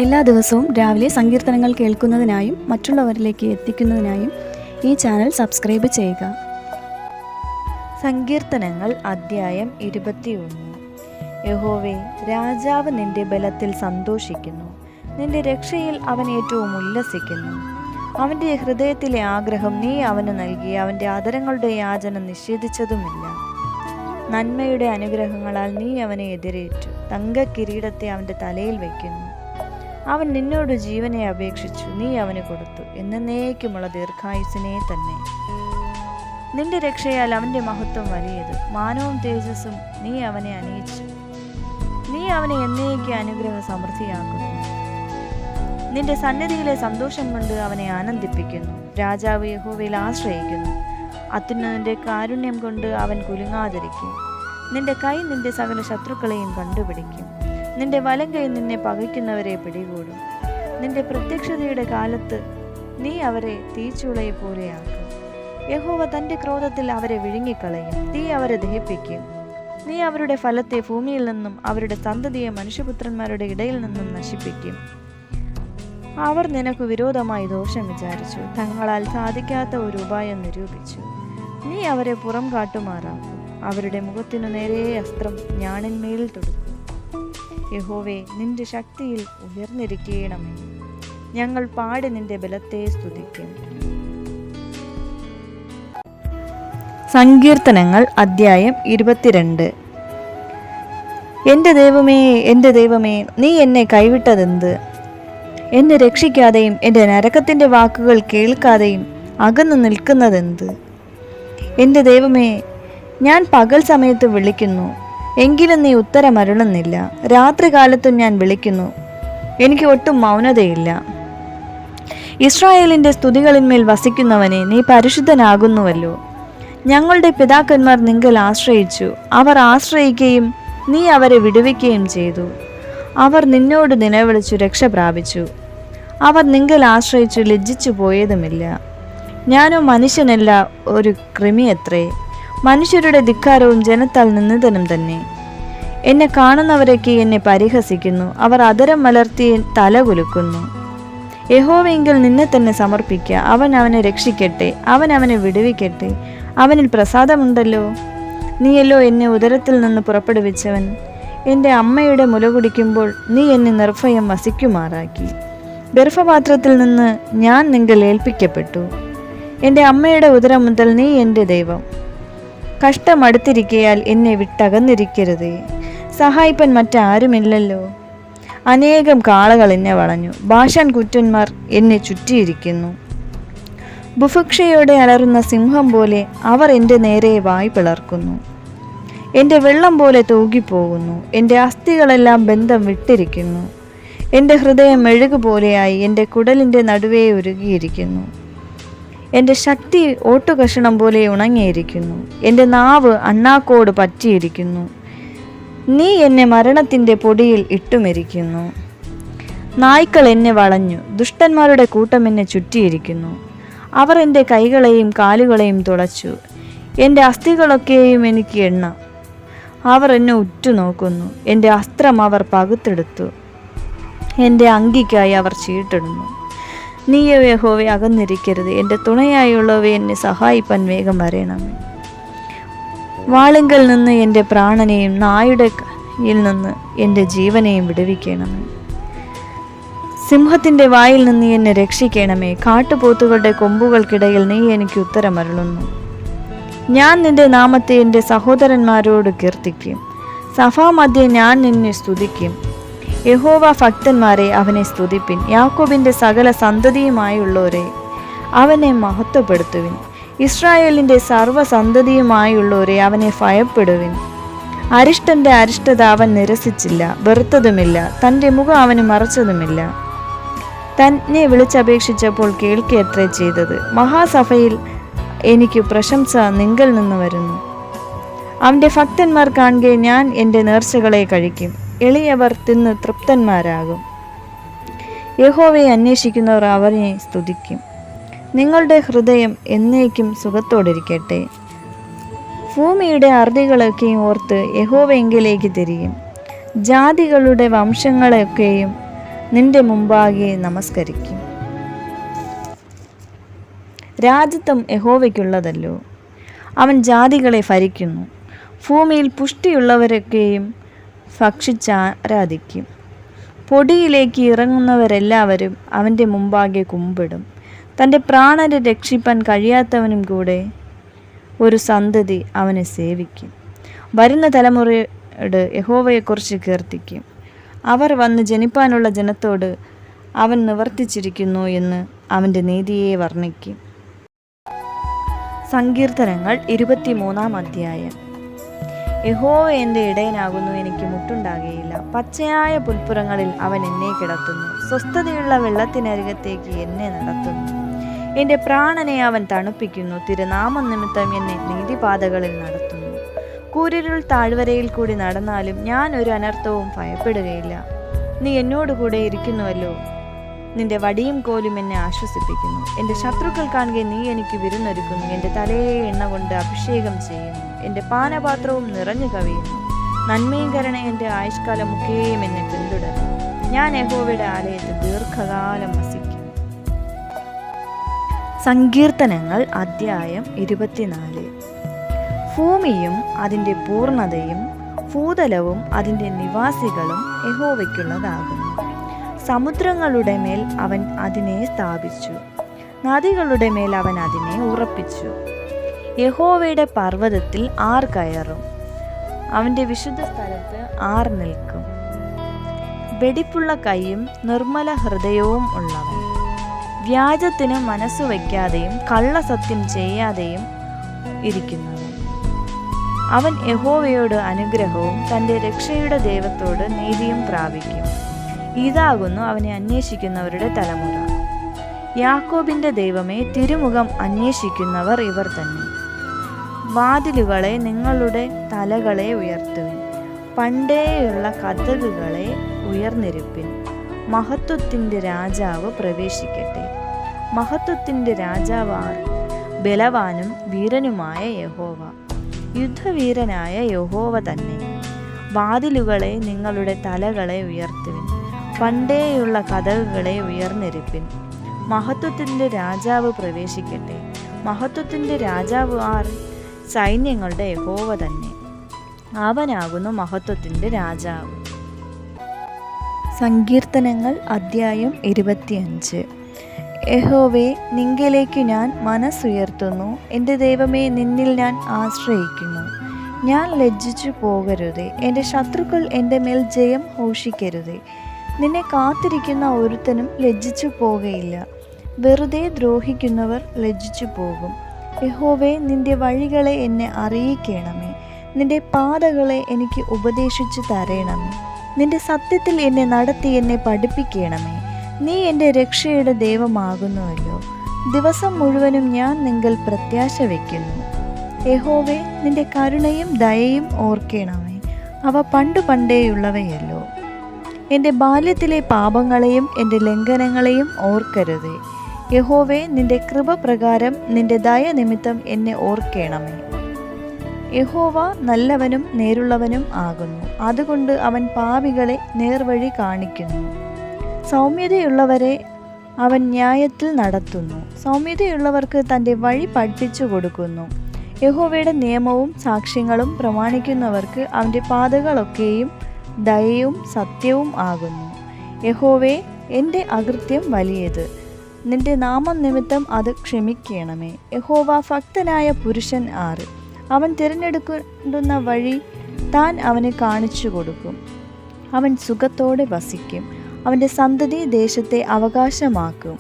എല്ലാ ദിവസവും രാവിലെ സങ്കീർത്തനങ്ങൾ കേൾക്കുന്നതിനായും മറ്റുള്ളവരിലേക്ക് എത്തിക്കുന്നതിനായും ഈ ചാനൽ സബ്സ്ക്രൈബ് ചെയ്യുക. സങ്കീർത്തനങ്ങൾ അദ്ധ്യായം 21. യഹോവേ, രാജാവ് നിന്റെ ബലത്തിൽ സന്തോഷിക്കുന്നു, നിന്റെ രക്ഷയിൽ അവൻ ഏറ്റവും ഉല്ലസിക്കുന്നു. അവൻ്റെ ഹൃദയത്തിലെ ആഗ്രഹം നീ അവന് നൽകി, അവൻ്റെ അധരങ്ങളുടെ യാചന നിഷേധിച്ചതുമില്ല. നന്മയുടെ അനുഗ്രഹങ്ങളാൽ നീ അവനെ എതിരേറ്റു, തങ്കക്കിരീടത്തെ അവൻ്റെ തലയിൽ വയ്ക്കുന്നു. അവൻ നിന്നോട് ജീവനെ അപേക്ഷിച്ചു, നീ അവന് കൊടുത്തു, എന്നേക്കുമുള്ള ദീർഘായുസിനെ തന്നെ. നിന്റെ രക്ഷയാൽ അവൻ്റെ മഹത്വം വലിയത്, മാനവും തേജസ്സും നീ അവനെ അണിയിച്ചു. നീ അവനെ എന്നേക്ക് അനുഗ്രഹ സമൃദ്ധിയാക്കുന്നു. നിന്റെ സന്നിധിയിലെ സന്തോഷം കൊണ്ട് അവനെ ആനന്ദിപ്പിക്കുന്നു. രാജാവ് യഹോവയിൽ ആശ്രയിക്കുന്നു, അത്യുന്നതന്റെ കാരുണ്യം കൊണ്ട് അവൻ കുലുങ്ങാതിരിക്കും. നിന്റെ കൈ നിന്റെ സകല ശത്രുക്കളെയും കണ്ടുപിടിക്കും. നിന്റെ വലം കൈ നിന്നെ പകയ്ക്കുന്നവരെ പിടികൂടും. നിന്റെ പ്രത്യക്ഷതയുടെ കാലത്ത് നീ അവരെ തീച്ചൂളയെ പോലെയാക്കും. യഹോവ തൻ്റെ ക്രോധത്തിൽ അവരെ വിഴുങ്ങിക്കളയും, തീ അവരെ ദഹിപ്പിക്കും. നീ അവരുടെ ഫലത്തെ ഭൂമിയിൽ നിന്നും അവരുടെ സന്തതിയെ മനുഷ്യപുത്രന്മാരുടെ ഇടയിൽ നിന്നും നശിപ്പിക്കും. അവർ നിനക്ക് വിരോധമായി ദോഷം വിചാരിച്ചു, തങ്ങളാൽ സാധിക്കാത്ത ഒരു ഉപായം നിരൂപിച്ചു. നീ അവരെ പുറം കാട്ടുമാറാക്കും, അവരുടെ മുഖത്തിനു നേരെ അസ്ത്രം ഞാണിന്മേൽ തൊടുക്കും. യഹോവേ, നിന്റെ ശക്തിയിൽ ഉയർന്നിരിക്കണമേ, ഞങ്ങൾ പാടി നിന്റെ ബലത്തെ സ്തുതിക്കും. സങ്കീർത്തനങ്ങൾ അദ്ധ്യായം 22. എൻ്റെ ദൈവമേ, എൻ്റെ ദൈവമേ, നീ എന്നെ കൈവിട്ടതെന്ത്? എന്നെ രക്ഷിക്കാതെയും എൻ്റെ നരകത്തിൻ്റെ വാക്കുകൾ കേൾക്കാതെയും അകന്നു നിൽക്കുന്നതെന്ത്? എൻ്റെ ദൈവമേ, ഞാൻ പകൽ സമയത്ത് വിളിക്കുന്നു, എങ്കിലും നീ ഉത്തരമരുളുന്നില്ല. രാത്രികാലത്തും ഞാൻ വിളിക്കുന്നു, എനിക്ക് ഒട്ടും മൗനതയില്ല. ഇസ്രായേലിൻ്റെ സ്തുതികളിന്മേൽ വസിക്കുന്നവനെ, നീ പരിശുദ്ധനാകുന്നുവല്ലോ. ഞങ്ങളുടെ പിതാക്കന്മാർ നിങ്കൽ ആശ്രയിച്ചു, അവർ ആശ്രയിക്കുകയും നീ അവരെ വിടുവിക്കുകയും ചെയ്തു. അവർ നിന്നോട് നിലവിളിച്ചു രക്ഷ പ്രാപിച്ചു. അവർ നിങ്കൽ ആശ്രയിച്ചു ലജ്ജിച്ചു പോയതുമില്ല. ഞാനോ മനുഷ്യനല്ല, ഒരു കൃമിയത്രേ, മനുഷ്യരുടെ ധിക്കാരവും ജനത്താൽ നിന്ദിതനും തന്നെ. എന്നെ കാണുന്നവരൊക്കെ എന്നെ പരിഹസിക്കുന്നു, അവർ അധരം മലർത്തി തല കുലുക്കുന്നു. യഹോവയെങ്കിൽ നിന്നെ തന്നെ സമർപ്പിക്കുക, അവൻ അവനെ രക്ഷിക്കട്ടെ, അവൻ അവനെ വിടുവിക്കട്ടെ, അവനിൽ പ്രസാദമുണ്ടല്ലോ. നീയല്ലോ എന്നെ ഉദരത്തിൽ നിന്ന് പുറപ്പെടുവിച്ചവൻ. എൻ്റെ അമ്മയുടെ മുല കുടിക്കുമ്പോൾ നീ എന്നെ നിർഭയം വസിക്കുമാറാക്കി. ഗർഭപാത്രത്തിൽ നിന്ന് ഞാൻ നിങ്കൽ ഏൽപ്പിക്കപ്പെട്ടു. എൻ്റെ അമ്മയുടെ ഉദരം മുതൽ നീ എൻ്റെ ദൈവം. കഷ്ടമടുത്തിരിക്കയാൽ എന്നെ വിട്ടകന്നിരിക്കരുതേ. സഹായിപ്പൻ മറ്റാരുമില്ലല്ലോ. അനേകം കാളകൾ എന്നെ വളഞ്ഞു, ബാശാൻ കുറ്റന്മാർ എന്നെ ചുറ്റിയിരിക്കുന്നു. ബുഭുക്ഷയോടെ അലറുന്ന സിംഹം പോലെ അവർ എൻ്റെ നേരെ വായ് പിളർക്കുന്നു. എൻ്റെ വെള്ളം പോലെ തൂകിപ്പോകുന്നു, എൻ്റെ അസ്ഥികളെല്ലാം ബന്ധം വിട്ടിരിക്കുന്നു. എൻ്റെ ഹൃദയം മെഴുകുപോലെയായി എൻ്റെ കുടലിൻ്റെ നടുവേ ഉരുകിയിരിക്കുന്നു. എൻ്റെ ശക്തി ഓട്ടുകഷണം പോലെ ഉണങ്ങിയിരിക്കുന്നു, എൻ്റെ നാവ് അണ്ണാക്കോട് പറ്റിയിരിക്കുന്നു. നീ എന്നെ മരണത്തിൻ്റെ പൊടിയിൽ ഇട്ടുമെരിക്കുന്നു. നായ്ക്കൾ എന്നെ വളഞ്ഞു, ദുഷ്ടന്മാരുടെ കൂട്ടം എന്നെ ചുറ്റിയിരിക്കുന്നു. അവർ എൻ്റെ കൈകളെയും കാലുകളെയും തുളച്ചു, എൻ്റെ അസ്ഥികളൊക്കെയും എനിക്ക് എണ്ണ. അവർ എന്നെ ഉറ്റുനോക്കുന്നു, എൻ്റെ അസ്ത്രം അവർ പകുത്തെടുത്തു. എൻ്റെ അങ്കിക്കായി അവർ ചീട്ടിടുന്നു. നീയോ യഹോവേ, അകന്നിരിക്കരുത്, എൻ്റെ തുണയായുള്ളവയെ എന്നെ സഹായിപ്പാൻ വേഗം വരേണമേ. വാളിങ്കൽ നിന്ന് എൻ്റെ പ്രാണനെയും നായുടെ കയ്യിൽ നിന്ന് എൻ്റെ ജീവനെയും വിടുവിക്കണമേ. സിംഹത്തിൻ്റെ വായിൽ നിന്ന് എന്നെ രക്ഷിക്കണമേ. കാട്ടുപോത്തുകളുടെ കൊമ്പുകൾക്കിടയിൽ നീ എനിക്ക് ഉത്തരമരുളുന്നു. ഞാൻ നിന്റെ നാമത്തെ എൻ്റെ സഹോദരന്മാരോട് കീർത്തിക്കും, സഭാമധ്യേ ഞാൻ നിന്നെ സ്തുതിക്കും. യഹോവ ഭക്തന്മാരെ അവനെ സ്തുതിപ്പിൻ, യാക്കോബിൻ്റെ സകല സന്തതിയുമായുള്ളവരെ അവനെ മഹത്വപ്പെടുത്തുവിൻ. ഇസ്രായേലിൻ്റെ സർവ്വസന്തതിയുമായുള്ളവരെ അവനെ ഭയപ്പെടുവിൻ. അരിഷ്ടൻ്റെ അരിഷ്ടത അവൻ നിരസിച്ചില്ല, വെറുത്തതുമില്ല, തൻ്റെ മുഖം അവന് മറച്ചതുമില്ല. തന്നെ വിളിച്ചപേക്ഷിച്ചപ്പോൾ കേൾക്കുകയത്രേ ചെയ്തത്. മഹാസഭയിൽ എനിക്ക് പ്രശംസ നിങ്കൽ നിന്ന് വരുന്നു. അവൻ്റെ ഭക്തന്മാർ കാണുകെ ഞാൻ എൻ്റെ നേർച്ചകളെ കഴിക്കും, എളിയവർ തിന്ന് തൃപ്തന്മാരാകും. യഹോവയെ അന്വേഷിക്കുന്നവർ അവനെ സ്തുതിക്കും. നിങ്ങളുടെ ഹൃദയം എന്നേക്കും സുഖത്തോടിരിക്കട്ടെ. ഭൂമിയുടെ അറുതികളൊക്കെയും ഓർത്ത് യഹോവയെങ്കിലേക്ക് തിരിയും. ജാതികളുടെ വംശങ്ങളെയൊക്കെയും നിന്റെ മുമ്പാകെ നമസ്കരിക്കും. രാജ്യത്വം യഹോവയ്ക്കുള്ളതല്ലോ, അവൻ ജാതികളെ ഭരിക്കുന്നു. ഭൂമിയിൽ പുഷ്ടിയുള്ളവരൊക്കെയും ഭക്ഷിച്ചാരാധിക്കും. പൊടിയിലേക്ക് ഇറങ്ങുന്നവരെല്ലാവരും അവൻ്റെ മുമ്പാകെ കുമ്പിടും. തൻ്റെ പ്രാണനെ രക്ഷിപ്പാൻ കഴിയാത്തവനും കൂടെ ഒരു സന്തതി അവനെ സേവിക്കും. വരുന്ന തലമുറയോട് യഹോവയെക്കുറിച്ച് കീർത്തിക്കും. അവർ വന്ന് ജനിപ്പാനുള്ള ജനത്തോട് അവൻ നിവർത്തിച്ചിരിക്കുന്നു എന്ന് അവൻ്റെ നീതിയെ വർണ്ണിക്കും. സങ്കീർത്തനങ്ങൾ 23-ാം അധ്യായം. യഹോവ എൻ്റെ ഇടയനാകുന്നു, എനിക്ക് മുട്ടുണ്ടാകുകയില്ല. പച്ചയായ പുൽപ്പുറങ്ങളിൽ അവൻ എന്നെ കിടത്തുന്നു. സ്വസ്ഥതയുള്ള വെള്ളത്തിനരികത്തേക്ക് എന്നെ നടത്തുന്നു. എൻ്റെ പ്രാണനെ അവൻ തണുപ്പിക്കുന്നു. തിരുനാമം നിമിത്തം എന്നെ നീതിപാതകളിൽ നടത്തുന്നു. കൂരിരുൾ താഴ്വരയിൽ കൂടി നടന്നാലും ഞാൻ ഒരു അനർത്ഥവും ഭയപ്പെടുകയില്ല. നീ എന്നോടുകൂടെ ഇരിക്കുന്നുവല്ലോ. നിന്റെ വടിയും കോലും എന്നെ ആശ്വസിപ്പിക്കുന്നു. എൻ്റെ ശത്രുക്കൾ കാണുക നീ എനിക്ക് വിരുന്നൊരുക്കുന്നു. എൻ്റെ തലയെ എണ്ണ കൊണ്ട് അഭിഷേകം ചെയ്യുന്നു. എൻ്റെ പാനപാത്രവും നിറഞ്ഞു കവിയുന്നു. നന്മയും കരുണയും എൻ്റെ ആയുഷ്കാലം ഒക്കെയും എന്നെ പിന്തുടരും. ഞാൻ യഹോവയുടെ ആലയത്തിൽ ദീർഘകാലം വസിക്കും. സങ്കീർത്തനങ്ങൾ അധ്യായം 24. ഭൂമിയും അതിൻ്റെ പൂർണ്ണതയും ഭൂതലവും അതിൻ്റെ നിവാസികളും യഹോവയ്ക്കുള്ളതാകുന്നു. സമുദ്രങ്ങളുടെ മേൽ അവൻ അതിനെ സ്ഥാപിച്ചു. നദികളുടെ മേൽ അവൻ അതിനെ ഉറപ്പിച്ചു. യഹോവയുടെ പർവ്വതത്തിൽ ആർ കയറും? അവൻ്റെ വിശുദ്ധ സ്ഥലത്ത് ആർ നിൽക്കും? വെടിപ്പുള്ള കൈയും നിർമ്മല ഹൃദയവും ഉള്ളവൻ, വ്യാജത്തിന് മനസ്സു വയ്ക്കാതെയും കള്ളസത്യം ചെയ്യാതെയും ഇരിക്കുന്നവൻ. അവൻ യഹോവയോട് അനുഗ്രഹവും തൻ്റെ രക്ഷയുടെ ദൈവത്തോട് നീതിയും പ്രാപിക്കും. ഇതാകുന്നു അവനെ അന്വേഷിക്കുന്നവരുടെ തലമുറ. യാക്കോബിൻ്റെ ദൈവമേ, തിരുമുഖം അന്വേഷിക്കുന്നവർ ഇവർ തന്നെ. വാതിലുകളെ, നിങ്ങളുടെ തലകളെ ഉയർത്തുവിൻ. പണ്ടേയുള്ള കതകുകളെ ഉയർന്നിരിപ്പിൻ. മഹത്വത്തിൻ്റെ രാജാവ് പ്രവേശിക്കട്ടെ. മഹത്വത്തിൻ്റെ രാജാവ് ആർ? ബലവാനും വീരനുമായ യഹോവ, യുദ്ധവീരനായ യഹോവ തന്നെ. വാതിലുകളെ, നിങ്ങളുടെ തലകളെ ഉയർത്തുവിൻ. പണ്ടേയുള്ള കതകുകളെ ഉയർന്നിരിപ്പിൻ. മഹത്വത്തിൻ്റെ രാജാവ് പ്രവേശിക്കട്ടെ. മഹത്വത്തിൻ്റെ രാജാവ് ആർ? സൈന്യങ്ങളുടെ യഹോവ തന്നെ. അവനാകുന്നു മഹത്വത്തിൻ്റെ രാജാവ്. സങ്കീർത്തനങ്ങൾ അധ്യായം 25. യഹോവേ, നിങ്കലേക്ക് ഞാൻ മനസ്സുയർത്തുന്നു. എൻ്റെ ദൈവമേ, നിന്നിൽ ഞാൻ ആശ്രയിക്കുന്നു. ഞാൻ ലജ്ജിച്ചു പോകരുതേ. എൻ്റെ ശത്രുക്കൾ എൻ്റെ മേൽ ജയം ഘോഷിക്കരുതേ. നിന്നെ കാത്തിരിക്കുന്ന ഒരുത്തനും ലജ്ജിച്ചു പോകയില്ല. വെറുതെ ദ്രോഹിക്കുന്നവർ ലജ്ജിച്ചു പോകും. യഹോവേ, നിന്റെ വഴികളെ എന്നെ അറിയിക്കണമേ. നിന്റെ പാതകളെ എനിക്ക് ഉപദേശിച്ചു തരണമേ. നിന്റെ സത്യത്തിൽ എന്നെ നടത്തി എന്നെ പഠിപ്പിക്കണമേ. നീ എൻ്റെ രക്ഷയുടെ ദൈവമാകുന്നുവല്ലോ. ദിവസം മുഴുവനും ഞാൻ നിങ്കൽ പ്രത്യാശ വയ്ക്കുന്നു. യഹോവേ, നിന്റെ കരുണയും ദയയും ഓർക്കണമേ. അവ പണ്ടേയുള്ളവയല്ലോ. എൻ്റെ ബാല്യത്തിലെ പാപങ്ങളെയും എൻ്റെ ലംഘനങ്ങളെയും ഓർക്കരുതേ. യഹോവേ, നിന്റെ കൃപ പ്രകാരം നിന്റെ ദയ നിമിത്തം എന്നെ ഓർക്കണമേ. യഹോവ നല്ലവനും നേരുള്ളവനും ആകുന്നു. അതുകൊണ്ട് അവൻ പാപികളെ നേർവഴി കാണിക്കുന്നു. സൗമ്യതയുള്ളവരെ അവൻ ന്യായത്തിൽ നടത്തുന്നു. സൗമ്യതയുള്ളവർക്ക് തൻ്റെ വഴി പഠിപ്പിച്ചു കൊടുക്കുന്നു. യഹോവയുടെ നിയമവും സാക്ഷ്യങ്ങളും പ്രമാണിക്കുന്നവർക്ക് അവൻ്റെ പാതകളൊക്കെയും ദയയും സത്യവും ആകുന്നു. യഹോവേ, എൻ്റെ അകൃത്യം വലിയത്. നിന്റെ നാമം നിമിത്തം അത് ക്ഷമിക്കണമേ. യഹോവ ഭക്തനായ പുരുഷൻ ആര്? അവൻ തിരഞ്ഞെടുക്കുന്ന വഴി താൻ അവന് കാണിച്ചു കൊടുക്കും. അവൻ സുഖത്തോടെ വസിക്കും. അവൻ്റെ സന്തതി ദേശത്തെ അവകാശമാക്കും.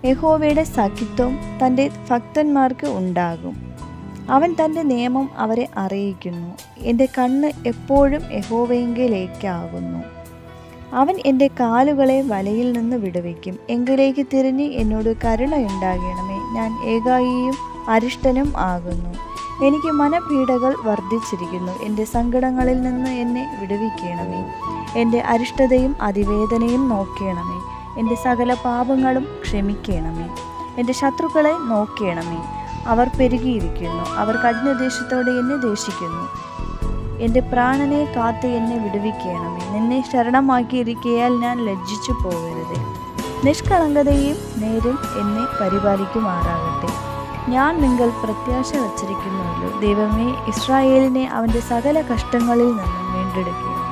യഹോവയുടെ സഖിത്വം തൻ്റെ ഭക്തന്മാർക്ക് ഉണ്ടാകും. അവൻ തൻ്റെ നിയമം അവരെ അറിയിക്കുന്നു. എൻ്റെ കണ്ണ് എപ്പോഴും യഹോവയെങ്കിലേക്കാകുന്നു. അവൻ എൻ്റെ കാലുകളെ വലയിൽ നിന്ന് വിടുവിക്കും. എങ്കിലേക്ക് തിരിഞ്ഞ് എന്നോട് കരുണയുണ്ടാകണമേ. ഞാൻ ഏകായിയും അരിഷ്ടനും ആകുന്നു. എനിക്ക് മനപീഡകൾ വർദ്ധിച്ചിരിക്കുന്നു. എൻ്റെ സങ്കടങ്ങളിൽ നിന്ന് എന്നെ വിടുവിക്കണമേ. എൻ്റെ അരിഷ്ടതയും അതിവേദനയും നോക്കണമേ. എൻ്റെ സകല പാപങ്ങളും ക്ഷമിക്കണമേ. എൻ്റെ ശത്രുക്കളെ നോക്കണമേ. അവർ പെരുകിയിരിക്കുന്നു. അവർ കഠിനദേശത്തോടെ എന്നെ ദേഷിക്കുന്നു. എൻ്റെ പ്രാണനെ കാത്ത് എന്നെ വിടുവിക്കണമേ. നിന്നെ ശരണമാക്കിയിരിക്കയാൽ ഞാൻ ലജ്ജിച്ചു പോകരുത്. ചെയ്യട്ടെ. നിഷ്കളങ്കതയും നേരും എന്നെ പരിപാലിക്കുമാറാകട്ടെ. ഞാൻ നിങ്ങൾ പ്രത്യാശ വച്ചിരിക്കുന്നുവല്ലോ. ദൈവമേ, ഇസ്രായേലിനെ അവൻ്റെ സകല കഷ്ടങ്ങളിൽ നിന്നും വീണ്ടെടുക്കുക.